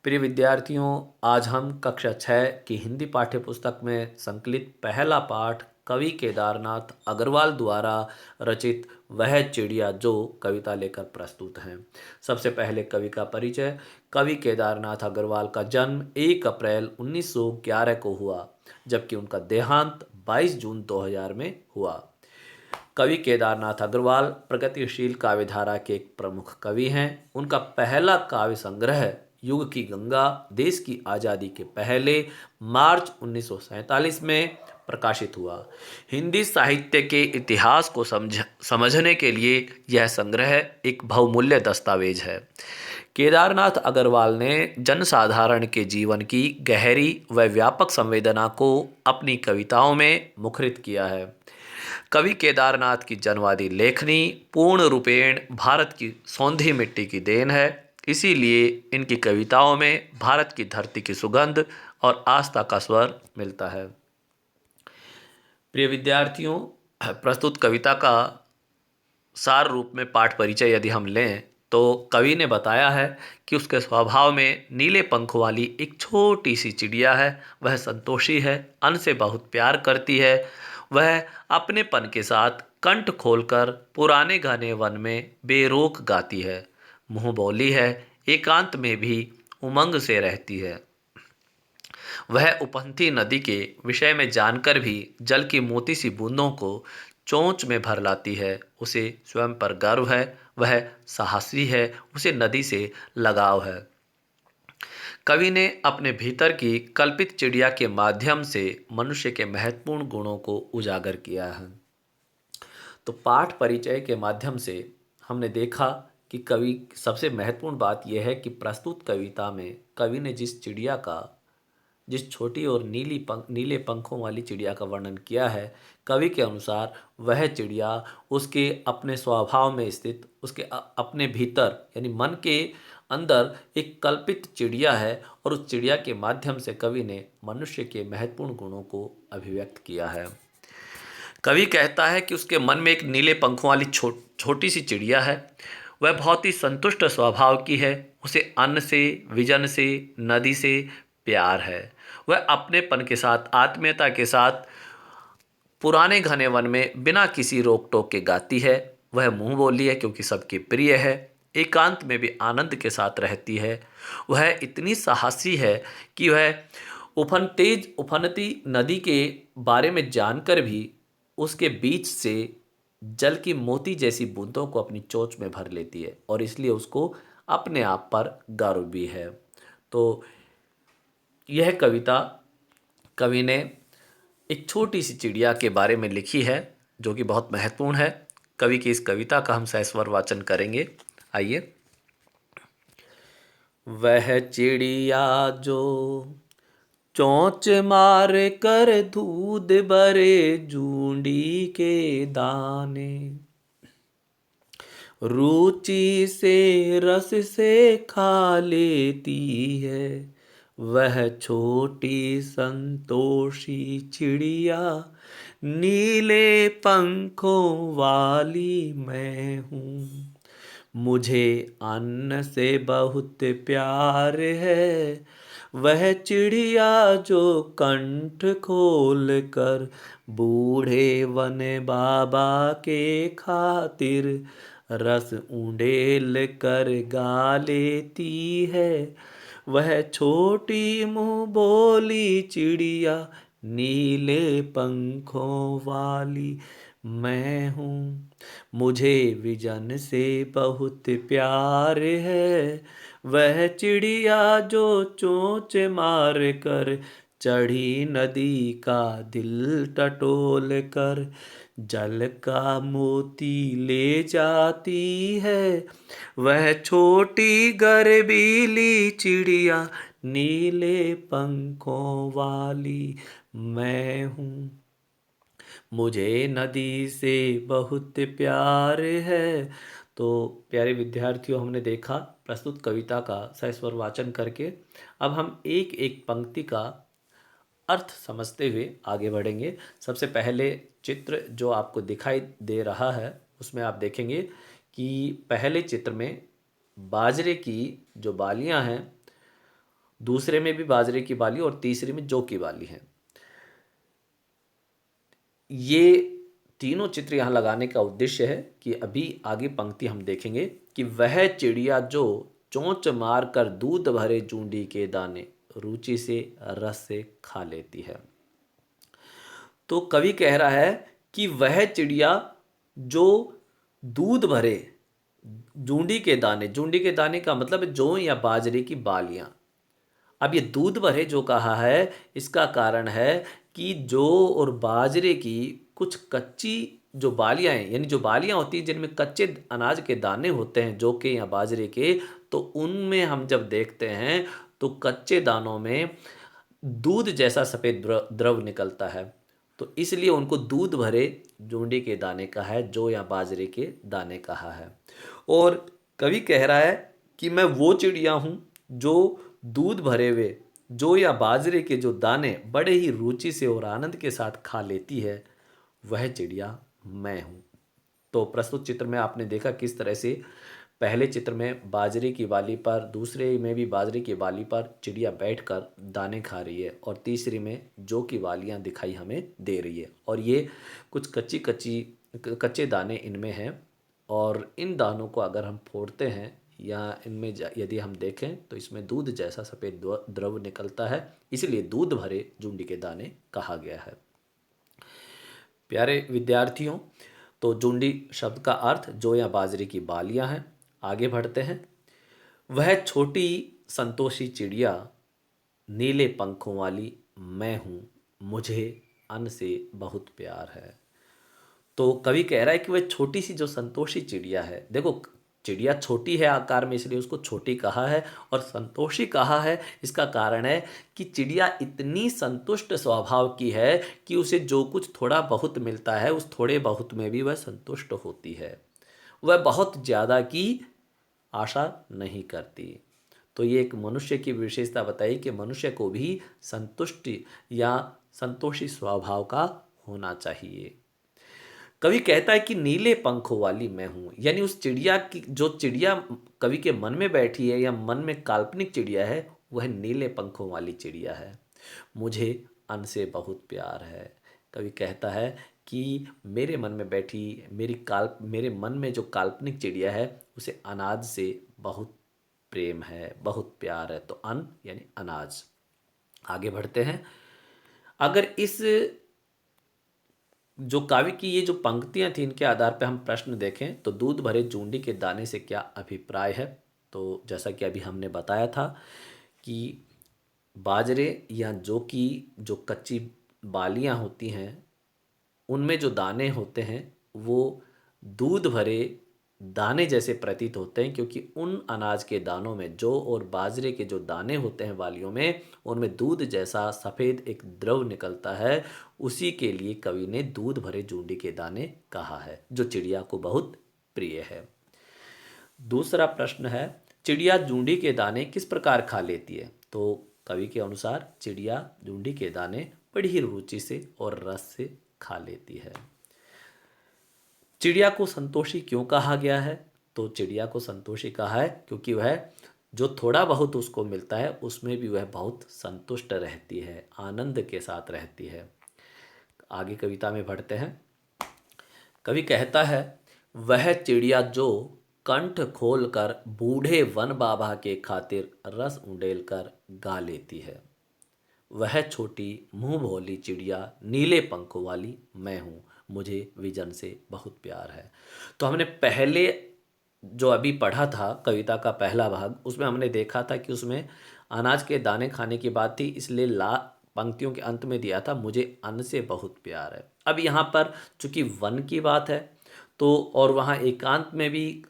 प्रिय विद्यार्थियों, आज हम कक्षा 6 की हिंदी पाठ्य पुस्तक में संकलित पहला पाठ कवि केदारनाथ अग्रवाल द्वारा रचित वह चिड़िया जो कविता लेकर प्रस्तुत हैं। सबसे पहले कवि का परिचय। कवि केदारनाथ अग्रवाल का जन्म 1 अप्रैल 1911 को हुआ, जबकि उनका देहांत 22 जून 2000 में हुआ। कवि केदारनाथ अग्रवाल प्रगतिशील काव्यधारा के एक प्रमुख कवि हैं। उनका पहला काव्य संग्रह युग की गंगा देश की आज़ादी के पहले मार्च 1947 में प्रकाशित हुआ। हिंदी साहित्य के इतिहास को समझने के लिए यह संग्रह एक बहुमूल्य दस्तावेज है। केदारनाथ अग्रवाल ने जनसाधारण के जीवन की गहरी व व्यापक संवेदना को अपनी कविताओं में मुखरित किया है। कवि केदारनाथ की जनवादी लेखनी पूर्ण रूपेण भारत की सौंधी मिट्टी की देन है। इसीलिए इनकी कविताओं में भारत की धरती की सुगंध और आस्था का स्वर मिलता है। प्रिय विद्यार्थियों, प्रस्तुत कविता का सार रूप में पाठ परिचय यदि हम लें तो कवि ने बताया है कि उसके स्वभाव में नीले पंखों वाली एक छोटी सी चिड़िया है। वह संतोषी है, अन्न से बहुत प्यार करती है। वह अपनेपन के साथ कंठ खोलकर पुराने घने वन में बेरोक गाती है। मुँह बोली है, एकांत में भी उमंग से रहती है। वह उपंथी नदी के विषय में जानकर भी जल की मोती सी बूंदों को चोंच में भर लाती है। उसे स्वयं पर गर्व है, वह साहसी है, उसे नदी से लगाव है। कवि ने अपने भीतर की कल्पित चिड़िया के माध्यम से मनुष्य के महत्वपूर्ण गुणों को उजागर किया है। तो पाठ परिचय के माध्यम से हमने देखा कि कवि सबसे महत्वपूर्ण बात यह है कि प्रस्तुत कविता में कवि ने जिस छोटी और नीले पंखों वाली चिड़िया का वर्णन किया है, कवि के अनुसार वह चिड़िया उसके अपने स्वभाव में स्थित उसके अपने भीतर यानी मन के अंदर एक कल्पित चिड़िया है और उस चिड़िया के माध्यम से कवि ने मनुष्य के महत्वपूर्ण गुणों को अभिव्यक्त किया है। कवि कहता है कि उसके मन में एक नीले पंखों वाली छोटी सी चिड़िया है। वह बहुत ही संतुष्ट स्वभाव की है। उसे अन्न से, विजन से, नदी से प्यार है। वह अपनेपन के साथ, आत्मीयता के साथ पुराने घने वन में बिना किसी रोक टोक के गाती है। वह मुंह बोली है क्योंकि सबकी प्रिय है। एकांत में भी आनंद के साथ रहती है। वह इतनी साहसी है कि वह उफनती नदी के बारे में जानकर भी उसके बीच से जल की मोती जैसी बूंदों को अपनी चोंच में भर लेती है और इसलिए उसको अपने आप पर गर्व भी है। तो यह कविता कवि ने एक छोटी सी चिड़िया के बारे में लिखी है जो कि बहुत महत्वपूर्ण है। कवि की इस कविता का हम सस्वर वाचन करेंगे। आइए। वह चिड़िया जो चोंच मार कर दूध भरे जूंडी के दाने, रुचि से रस से खा लेती है। वह छोटी संतोषी चिड़िया नीले पंखों वाली मैं हूँ। मुझे अन्न से बहुत प्यार है। वह चिड़िया जो कंठ खोल कर बूढ़े वन बाबा के खातिर रस उंडेल कर गा लेती है। वह छोटी मुँह बोली चिड़िया नीले पंखों वाली मैं हूँ। मुझे विजन से बहुत प्यार है। वह चिड़िया जो चोंच मार कर चढ़ी नदी का दिल टटोल कर जल का मोती ले जाती है। वह छोटी गर्वीली चिड़िया नीले पंखों वाली मैं हूँ। मुझे नदी से बहुत प्यार है। तो प्यारे विद्यार्थियों, हमने देखा प्रस्तुत कविता का सस्वर वाचन करके। अब हम एक एक पंक्ति का अर्थ समझते हुए आगे बढ़ेंगे। सबसे पहले चित्र जो आपको दिखाई दे रहा है उसमें आप देखेंगे कि पहले चित्र में बाजरे की जो बालियां हैं दूसरे में भी बाजरे की बाली और तीसरे में जौ की बाली है। ये तीनों चित्र यहाँ लगाने का उद्देश्य है कि अभी आगे पंक्ति हम देखेंगे कि वह चिड़िया जो चोंच मार कर दूध भरे जूंडी के दाने रुचि से रस से खा लेती है। तो कवि कह रहा है कि वह चिड़िया जो दूध भरे जूंडी के दाने का मतलब है जौ या बाजरे की बालियां। अब ये दूध भरे जो कहा है, इसका कारण है कि जौ और बाजरे की कुछ कच्ची जो बालियां हैं, यानी जो बालियां होती हैं जिनमें कच्चे अनाज के दाने होते हैं जौ के या बाजरे के, तो उनमें हम जब देखते हैं तो कच्चे दानों में दूध जैसा सफ़ेद द्रव निकलता है। तो इसलिए उनको दूध भरे जूंडी के दाने कहा है, जौ या बाजरे के दाने कहा है। और कवि कह रहा है कि मैं वो चिड़िया हूँ जो दूध भरे हुए जौ या बाजरे के जो दाने बड़े ही रुचि से और आनंद के साथ खा लेती है, वह चिड़िया मैं हूँ। तो प्रस्तुत चित्र में आपने देखा किस तरह से पहले चित्र में बाजरे की बाली पर, दूसरे में भी बाजरे की बाली पर चिड़िया बैठकर दाने खा रही है और तीसरी में जौ की बालियां दिखाई हमें दे रही है और ये कुछ कच्चे दाने इनमें हैं। और इन दानों को अगर हम फोड़ते हैं या इनमें यदि हम देखें तो इसमें दूध जैसा सफ़ेद द्रव निकलता है, इसलिए दूध भरे जूंडी के दाने कहा गया है। प्यारे विद्यार्थियों, तो जूंडी शब्द का अर्थ जौ या बाजरे की बालियां हैं। आगे बढ़ते हैं। वह छोटी संतोषी चिड़िया नीले पंखों वाली मैं हूँ, मुझे अन्न से बहुत प्यार है। तो कवि कह रहा है कि वह छोटी सी जो संतोषी चिड़िया है, देखो चिड़िया छोटी है आकार में इसलिए उसको छोटी कहा है, और संतोषी कहा है इसका कारण है कि चिड़िया इतनी संतुष्ट स्वभाव की है कि उसे जो कुछ थोड़ा बहुत मिलता है उस थोड़े बहुत में भी वह संतुष्ट होती है, वह बहुत ज़्यादा की आशा नहीं करती। तो ये एक मनुष्य की विशेषता बताई कि मनुष्य को भी संतुष्टि या संतोषी स्वभाव का होना चाहिए। कवि कहता है कि नीले पंखों वाली मैं हूँ, यानी उस चिड़िया की जो चिड़िया कवि के मन में बैठी है या मन में काल्पनिक चिड़िया है, वह नीले पंखों वाली चिड़िया है। मुझे अन्न से बहुत प्यार है। कवि कहता है कि मेरे मन में बैठी मेरे मन में जो काल्पनिक चिड़िया है उसे अनाज से बहुत प्रेम है, बहुत प्यार है। तो अन्न यानी अनाज। आगे बढ़ते हैं। अगर इस जो काव्य की ये जो पंक्तियां थी इनके आधार पर हम प्रश्न देखें तो दूध भरे जूंडी के दाने से क्या अभिप्राय है। तो जैसा कि अभी हमने बताया था कि बाजरे या जौ की जो कच्ची बालियां होती हैं उनमें जो दाने होते हैं वो दूध भरे दाने जैसे प्रतीत होते हैं, क्योंकि उन अनाज के दानों में जौ और बाजरे के जो दाने होते हैं बालियों में, उनमें दूध जैसा सफ़ेद एक द्रव निकलता है। उसी के लिए कवि ने दूध भरे जूंडी के दाने कहा है, जो चिड़िया को बहुत प्रिय है। दूसरा प्रश्न है, चिड़िया जूंडी के दाने किस प्रकार खा लेती है। तो कवि के अनुसार चिड़िया जूंडी के दाने बड़ी ही रुचि से और रस से खा लेती है। चिड़िया को संतोषी क्यों कहा गया है। तो चिड़िया को संतोषी कहा है क्योंकि वह जो थोड़ा बहुत उसको मिलता है उसमें भी वह बहुत संतुष्ट रहती है, आनंद के साथ रहती है। आगे कविता में बढ़ते हैं। कवि कहता है, वह चिड़िया जो कंठ खोल कर बूढ़े वन बाबा के खातिर रस उंडेल कर गा लेती है, वह छोटी मुंह भोली चिड़िया नीले पंखों वाली मैं हूँ, मुझे विजन से बहुत प्यार है। तो हमने पहले जो अभी पढ़ा था कविता का पहला भाग, उसमें हमने देखा था कि उसमें अनाज के दाने खाने की बात थी, इसलिए पंक्तियों के अंत में दिया था मुझे अन्न से बहुत प्यार है। अब यहाँ पर चूंकि वन की बात है तो और वहाँ एकांत में भी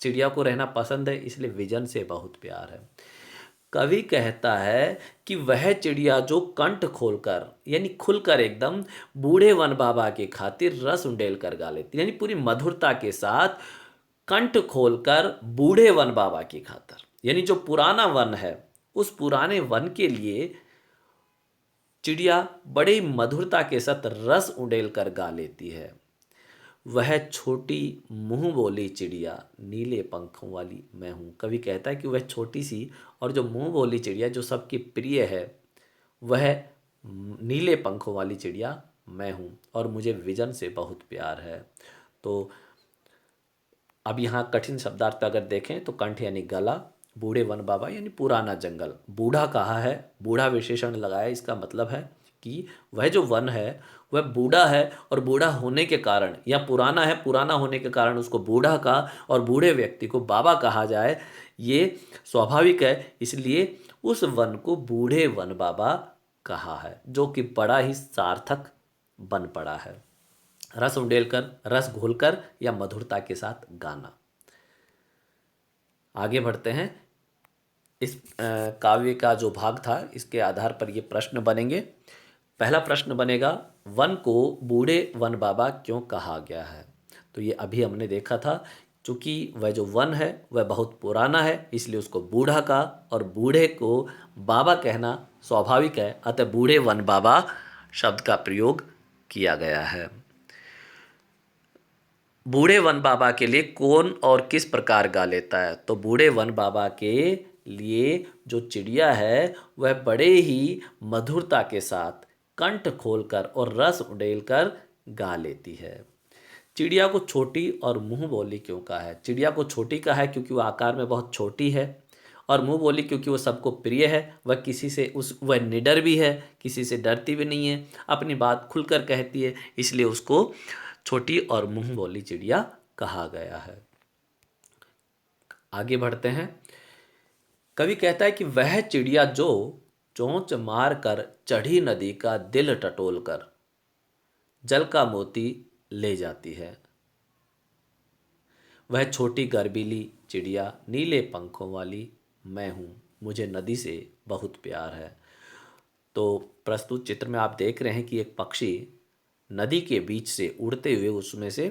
चिड़िया को रहना पसंद है, इसलिए विजन से बहुत प्यार है। कवि कहता है कि वह चिड़िया जो कंठ खोलकर यानी खुलकर एकदम बूढ़े वन बाबा के खातिर रस उंडेल कर गा लेती, यानी पूरी मधुरता के साथ कंठ खोलकर बूढ़े वन बाबा की खातिर, यानी जो पुराना वन है उस पुराने वन के लिए चिड़िया बड़े मधुरता के साथ रस उंडेल कर गा लेती है। वह छोटी मुंह बोली चिड़िया नीले पंखों वाली मैं हूँ। कवि कहता है कि वह छोटी सी और जो मुंह बोली चिड़िया जो सबकी प्रिय है वह नीले पंखों वाली चिड़िया मैं हूँ और मुझे विजन से बहुत प्यार है। तो अब यहाँ कठिन शब्दार्थ अगर देखें तो कंठ यानी गला, बूढ़े वन बाबा यानी पुराना जंगल, बूढ़ा कहा है, बूढ़ा विशेषण लगाया, इसका मतलब है कि वह जो वन है वह बूढ़ा है और बूढ़ा होने के कारण या पुराना है, पुराना होने के कारण उसको बूढ़ा का और बूढ़े व्यक्ति को बाबा कहा जाए ये स्वाभाविक है। इसलिए उस वन को बूढ़े वन बाबा कहा है जो कि बड़ा ही सार्थक बन पड़ा है। रस उंडेलकर, रस घोलकर या मधुरता के साथ गाना। आगे बढ़ते हैं। इस काव्य का जो भाग था इसके आधार पर ये प्रश्न बनेंगे। पहला प्रश्न बनेगा, वन को बूढ़े वन बाबा क्यों कहा गया है? तो ये अभी हमने देखा था, चूँकि वह जो वन है वह बहुत पुराना है इसलिए उसको बूढ़ा का और बूढ़े को बाबा कहना स्वाभाविक है, अतः बूढ़े वन बाबा शब्द का प्रयोग किया गया है। बूढ़े वन बाबा के लिए कौन और किस प्रकार गा लेता है? तो बूढ़े वन बाबा के लिए जो चिड़िया है वह बड़े ही मधुरता के साथ कंठ खोलकर और रस उड़ेलकर गा लेती है। चिड़िया को छोटी और मुंह बोली क्यों कहा है? चिड़िया को छोटी कहा है क्योंकि वह आकार में बहुत छोटी है, और मुंह बोली क्योंकि वो सबको प्रिय है। वह किसी से वह निडर भी है, किसी से डरती भी नहीं है, अपनी बात खुलकर कहती है, इसलिए उसको छोटी और मुंह बोली चिड़िया कहा गया है। आगे बढ़ते हैं। कवि कहता है कि वह चिड़िया जो चोंच मार कर चढ़ी नदी का दिल टटोल कर जल का मोती ले जाती है। वह छोटी गर्बीली चिड़िया नीले पंखों वाली मैं हूँ, मुझे नदी से बहुत प्यार है। तो प्रस्तुत चित्र में आप देख रहे हैं कि एक पक्षी नदी के बीच से उड़ते हुए उसमें से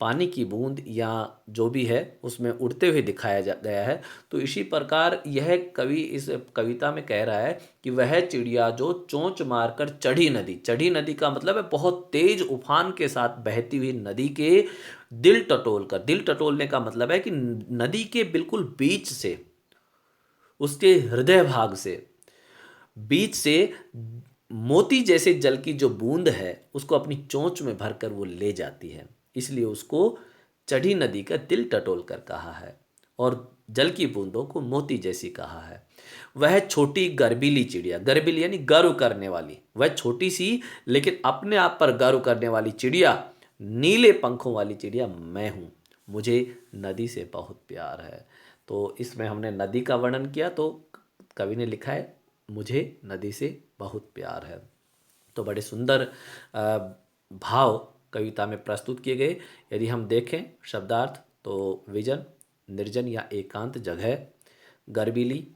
पानी की बूंद या जो भी है उसमें उड़ते हुए दिखाया गया है। तो इसी प्रकार यह कवि इस कविता में कह रहा है कि वह चिड़िया जो चोंच मारकर चढ़ी नदी का मतलब है बहुत तेज उफान के साथ बहती हुई नदी के दिल टटोलने का मतलब है कि नदी के बिल्कुल बीच से, उसके हृदय भाग से, बीच से मोती जैसे जल की जो बूंद है उसको अपनी चोंच में भरकर वो ले जाती है, इसलिए उसको चढ़ी नदी का दिल टटोल कर कहा है और जल की बूंदों को मोती जैसी कहा है। वह छोटी गर्बीली चिड़िया, गर्बीली यानी गर्व करने वाली, वह छोटी सी लेकिन अपने आप पर गर्व करने वाली चिड़िया, नीले पंखों वाली चिड़िया मैं हूँ, मुझे नदी से बहुत प्यार है। तो इसमें हमने नदी का वर्णन किया, तो कवि ने लिखा है मुझे नदी से बहुत प्यार है। तो बड़े सुंदर भाव कविता में प्रस्तुत किए गए। यदि हम देखें शब्दार्थ तो विजन, निर्जन या एकांत जगह, गर्बीली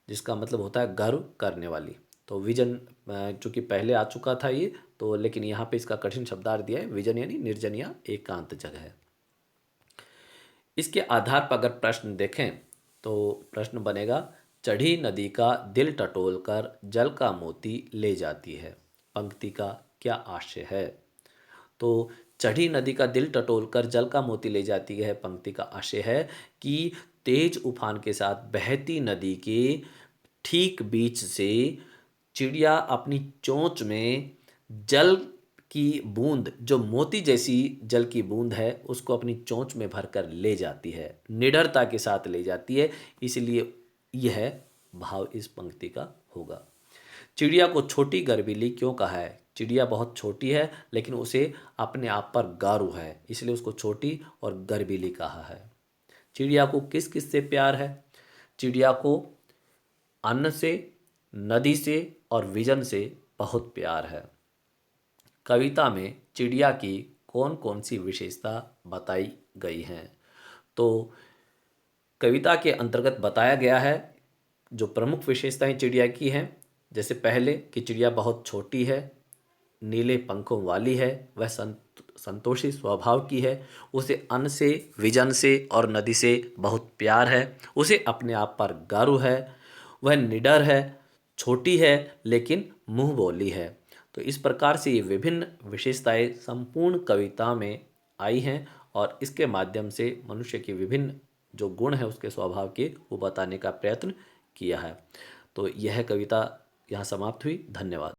जिसका मतलब होता है गर्व करने वाली। तो विजन चूँकि पहले आ चुका था ये, तो लेकिन यहाँ पे इसका कठिन शब्दार्थ दिया है, विजन यानी निर्जन या एकांत जगह। इसके आधार पर अगर प्रश्न देखें तो प्रश्न बनेगा, चढ़ी नदी का दिल टटोल कर जल का मोती ले जाती है, पंक्ति का क्या आशय है? तो चढ़ी नदी का दिल टटोल कर जल का मोती ले जाती है, पंक्ति का आशय है कि तेज उफान के साथ बहती नदी के ठीक बीच से चिड़िया अपनी चोंच में जल की बूंद, जो मोती जैसी जल की बूंद है, उसको अपनी चोंच में भरकर ले जाती है, निडरता के साथ ले जाती है, इसलिए यह भाव इस पंक्ति का होगा। चिड़िया को छोटी गर्बीली क्यों कहा है? चिड़िया बहुत छोटी है लेकिन उसे अपने आप पर गर्व है, इसलिए उसको छोटी और गर्बीली कहा है। चिड़िया को किस किस से प्यार है? चिड़िया को अन्न से, नदी से और विजन से बहुत प्यार है। कविता में चिड़िया की कौन कौन सी विशेषता बताई गई हैं? तो कविता के अंतर्गत बताया गया है जो प्रमुख विशेषताएं चिड़िया की हैं, जैसे पहले कि चिड़िया बहुत छोटी है, नीले पंखों वाली है, वह संतोषी स्वभाव की है, उसे अन्न से, विजन से और नदी से बहुत प्यार है, उसे अपने आप पर गर्व है, वह निडर है, छोटी है लेकिन मुंह बोली है। तो इस प्रकार से ये विभिन्न विशेषताएं संपूर्ण कविता में आई हैं और इसके माध्यम से मनुष्य के विभिन्न जो गुण हैं उसके स्वभाव के वो बताने का प्रयत्न किया है। तो यह कविता यहाँ समाप्त हुई। धन्यवाद।